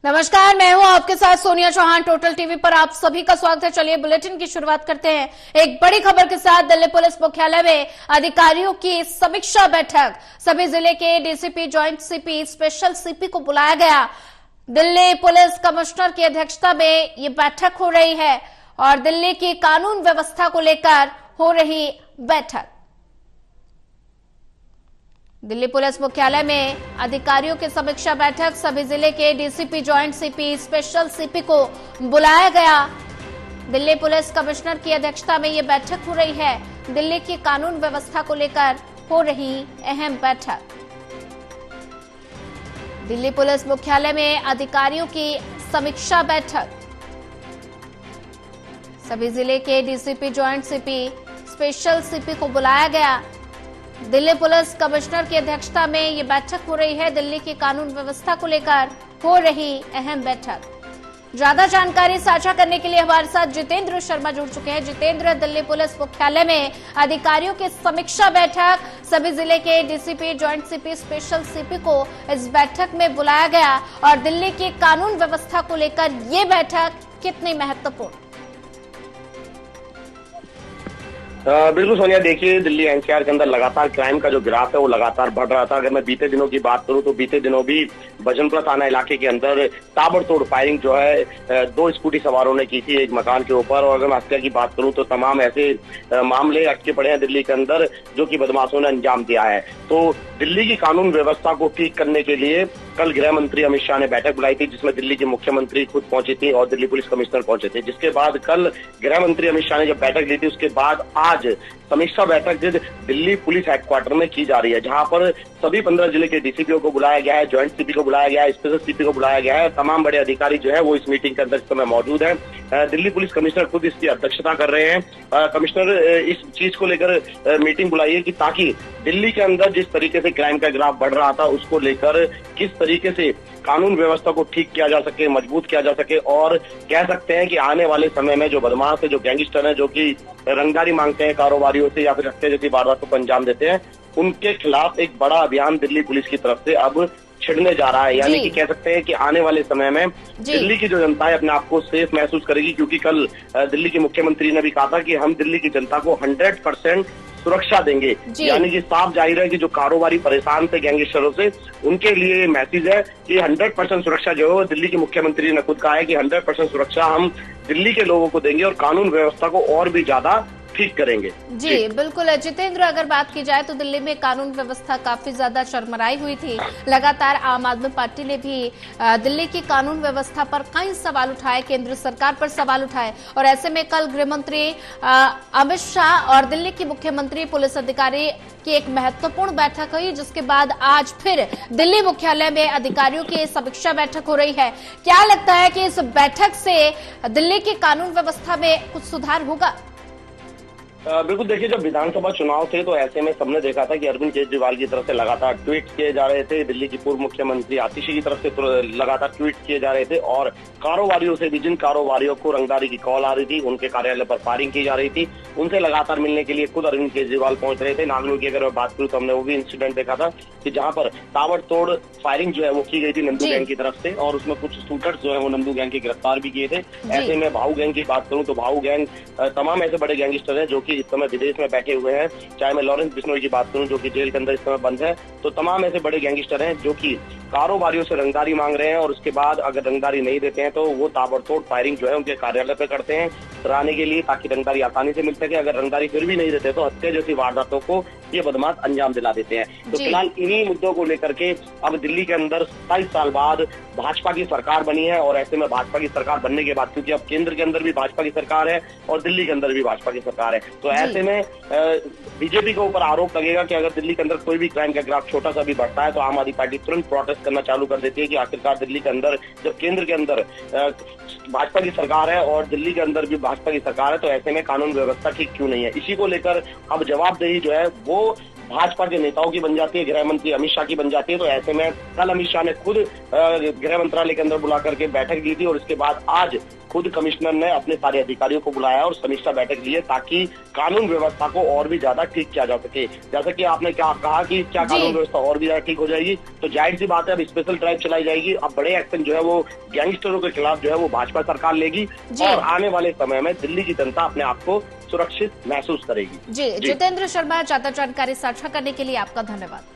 नमस्कार, मैं हूं आपके साथ सोनिया चौहान। टोटल टीवी पर आप सभी का स्वागत है। चलिए बुलेटिन की शुरुआत करते हैं एक बड़ी खबर के साथ। दिल्ली पुलिस मुख्यालय में अधिकारियों की समीक्षा बैठक। सभी जिले के DCP, joint CP, special CP को बुलाया गया। दिल्ली पुलिस कमिश्नर की अध्यक्षता में ये बैठक हो रही है और दिल्ली की कानून व्यवस्था को लेकर हो रही बैठक। दिल्ली पुलिस मुख्यालय में अधिकारियों की समीक्षा बैठक। सभी जिले के DCP, joint CP, special CP को बुलाया गया। दिल्ली पुलिस कमिश्नर की अध्यक्षता में यह बैठक हो रही है। दिल्ली की कानून व्यवस्था को लेकर हो रही अहम बैठक। दिल्ली पुलिस मुख्यालय में अधिकारियों की समीक्षा बैठक। सभी जिले के DCP, joint CP, special CP को बुलाया गया। दिल्ली पुलिस कमिश्नर की अध्यक्षता में ये बैठक हो रही है। दिल्ली की कानून व्यवस्था को लेकर हो रही अहम बैठक। ज्यादा जानकारी साझा करने के लिए हमारे साथ जितेंद्र शर्मा जुड़ चुके हैं। जितेंद्र, दिल्ली पुलिस मुख्यालय में अधिकारियों की समीक्षा बैठक। सभी जिले के DCP, joint CP, special CP को इस बैठक में बुलाया गया और दिल्ली की कानून व्यवस्था को लेकर ये बैठक कितनी महत्वपूर्ण? बिल्कुल सोनिया, देखिए दिल्ली एनसीआर के अंदर लगातार क्राइम का जो ग्राफ है वो लगातार बढ़ रहा था। अगर मैं बीते दिनों की बात करूं तो बीते दिनों भी भजनपुरा थाना इलाके के अंदर ताबड़तोड़ फायरिंग जो है 2 स्कूटी सवारों ने की थी एक मकान के ऊपर। और अगर मैं हत्या की बात करूं तो तमाम ऐसे मामले अटके पड़े हैं दिल्ली के अंदर जो कि बदमाशों ने अंजाम दिया है। तो दिल्ली की कानून व्यवस्था को ठीक करने के लिए कल गृह मंत्री अमित शाह ने बैठक बुलाई थी, जिसमें दिल्ली के मुख्यमंत्री खुद पहुंचे थे और दिल्ली पुलिस कमिश्नर पहुंचे थे। जिसके बाद कल गृह मंत्री अमित शाह ने जब बैठक ली थी उसके बाद आज समीक्षा बैठक दिल्ली पुलिस हेडक्वार्टर में की जा रही है, जहां पर सभी 15 जिले के डीसीपीओ को बुलाया गया है, ज्वाइंट सीपी को बुलाया गया है, स्पेशल सीपी को बुलाया गया है। तमाम बड़े अधिकारी जो है वो इस मीटिंग के अंदर इस समय मौजूद है। दिल्ली पुलिस कमिश्नर खुद इसकी अध्यक्षता कर रहे हैं। कमिश्नर इस चीज को लेकर मीटिंग बुलाई है कि ताकि दिल्ली के अंदर जिस तरीके से क्राइम का ग्राफ बढ़ रहा था उसको लेकर किस तरीके से कानून व्यवस्था को ठीक किया जा सके, मजबूत किया जा सके। और कह सकते हैं कि आने वाले समय में जो बदमाश है, जो गैंगस्टर है, जो कि रंगदारी मांगते हैं कारोबारियों से या फिर हत्या जैसी वारदातों को अंजाम देते हैं, उनके खिलाफ एक बड़ा अभियान दिल्ली पुलिस की तरफ से अब छिड़ने जा रहा है। यानी कि कह सकते हैं कि आने वाले समय में दिल्ली की जो जनता है अपने आप को सेफ महसूस करेगी, क्योंकि कल दिल्ली के मुख्यमंत्री ने भी कहा था कि हम दिल्ली की जनता को 100% सुरक्षा देंगे। यानी कि साफ जाहिर है कि जो कारोबारी परेशान थे गैंगस्टरों से, उनके लिए मैसेज है कि 100% सुरक्षा जो है दिल्ली के मुख्यमंत्री ने खुद कहा है कि 100% सुरक्षा हम दिल्ली के लोगों को देंगे और कानून व्यवस्था को और भी ज्यादा ठीक करेंगे। जी बिल्कुल जितेंद्र, अगर बात की जाए तो दिल्ली में कानून व्यवस्था काफी ज्यादा चरमराई हुई थी। लगातार आम आदमी पार्टी ने भी दिल्ली की कानून व्यवस्था पर कई सवाल उठाए, केंद्र सरकार पर सवाल उठाए। और ऐसे में कल गृह मंत्री अमित शाह और दिल्ली की मुख्यमंत्री, पुलिस अधिकारी की एक महत्वपूर्ण बैठक हुई, जिसके बाद आज फिर दिल्ली मुख्यालय में अधिकारियों की समीक्षा बैठक हो रही है। क्या लगता है कि इस बैठक से दिल्ली की कानून व्यवस्था में कुछ सुधार होगा? बिल्कुल, देखिए जब विधानसभा चुनाव थे तो ऐसे में सबने देखा था कि अरविंद केजरीवाल की तरफ से लगातार ट्वीट किए जा रहे थे, दिल्ली की पूर्व मुख्यमंत्री आतिशी की तरफ से लगातार ट्वीट किए जा रहे थे और कारोबारियों से भी, जिन कारोबारियों को रंगदारी की कॉल आ रही थी, उनके कार्यालय पर फायरिंग की जा रही थी, उनसे लगातार मिलने के लिए खुद अरविंद केजरीवाल पहुंच रहे थे। नागनूर की अगर मैं बात करूं तो हमने वो भी इंसिडेंट देखा था कि जहां पर ताबड़तोड़ फायरिंग जो है वो की गई थी नंदू गैंग की तरफ से और उसमें कुछ शूटर्स जो है वो नंदू गैंग के गिरफ्तार भी किए थे। ऐसे में भाऊ गैंग की बात करूं तो भाऊ गैंग तमाम ऐसे बड़े गैंगस्टर हैं जो कि इस समय विदेश में बैठे हुए हैं। चाहे मैं लॉरेंस बिश्नोई की बात करूं जो कि जेल के अंदर इस समय बंद है, तो तमाम ऐसे बड़े गैंगस्टर हैं जो कि कारोबारियों से रंगदारी मांग रहे हैं और उसके बाद अगर रंगदारी नहीं देते हैं तो वो ताबड़तोड़ फायरिंग जो है उनके कार्यालय पे करते हैं डराने के लिए, ताकि रंगदारी आसानी से मिल सके। अगर रंगदारी फिर भी नहीं देते तो हत्या जैसी वारदातों को ये बदमाश अंजाम दिला देते हैं। तो फिलहाल इन्हीं मुद्दों को लेकर के अब दिल्ली के अंदर 27 साल बाद भाजपा की सरकार बनी है और ऐसे में भाजपा की सरकार बनने के बाद, क्योंकि अब केंद्र के अंदर भी भाजपा की सरकार है और दिल्ली के अंदर भी भाजपा की सरकार है, तो ऐसे में बीजेपी के ऊपर आरोप लगेगा कि अगर दिल्ली के अंदर कोई भी क्राइम का ग्राफ छोटा सा भी बढ़ता है तो आम आदमी पार्टी तुरंत प्रोटेस्ट करना चालू कर देती है कि आखिरकार दिल्ली के अंदर जब केंद्र के अंदर भाजपा की सरकार है और दिल्ली के अंदर भी भाजपा की सरकार है तो ऐसे में कानून व्यवस्था ठीक क्यों नहीं है। इसी को लेकर अब जवाबदेही जो है वो भाजपा के नेताओं की बन जाती है, गृह मंत्री अमित शाह की बन जाती है। तो ऐसे में कल अमित शाह ने खुद गृह मंत्रालय के अंदर बुला करके बैठक ली थी और इसके बाद आज खुद कमिश्नर ने अपने सारे अधिकारियों को बुलाया और समीक्षा बैठक ली है ताकि कानून व्यवस्था को और भी ज्यादा ठीक किया जा सके। जैसा कि आपने क्या कहा कि क्या कानून व्यवस्था और भी ज्यादा ठीक हो जाएगी, तो जाहिर सी बात है अब स्पेशल ड्राइव चलाई जाएगी। अब बड़े एक्शन जो है वो गैंगस्टरों के खिलाफ जो है वो भाजपा सरकार लेगी और आने वाले समय में दिल्ली की जनता अपने आप को सुरक्षित महसूस करेगी। जी जितेंद्र शर्मा, ज्यादा जानकारी साझा करने के लिए आपका धन्यवाद।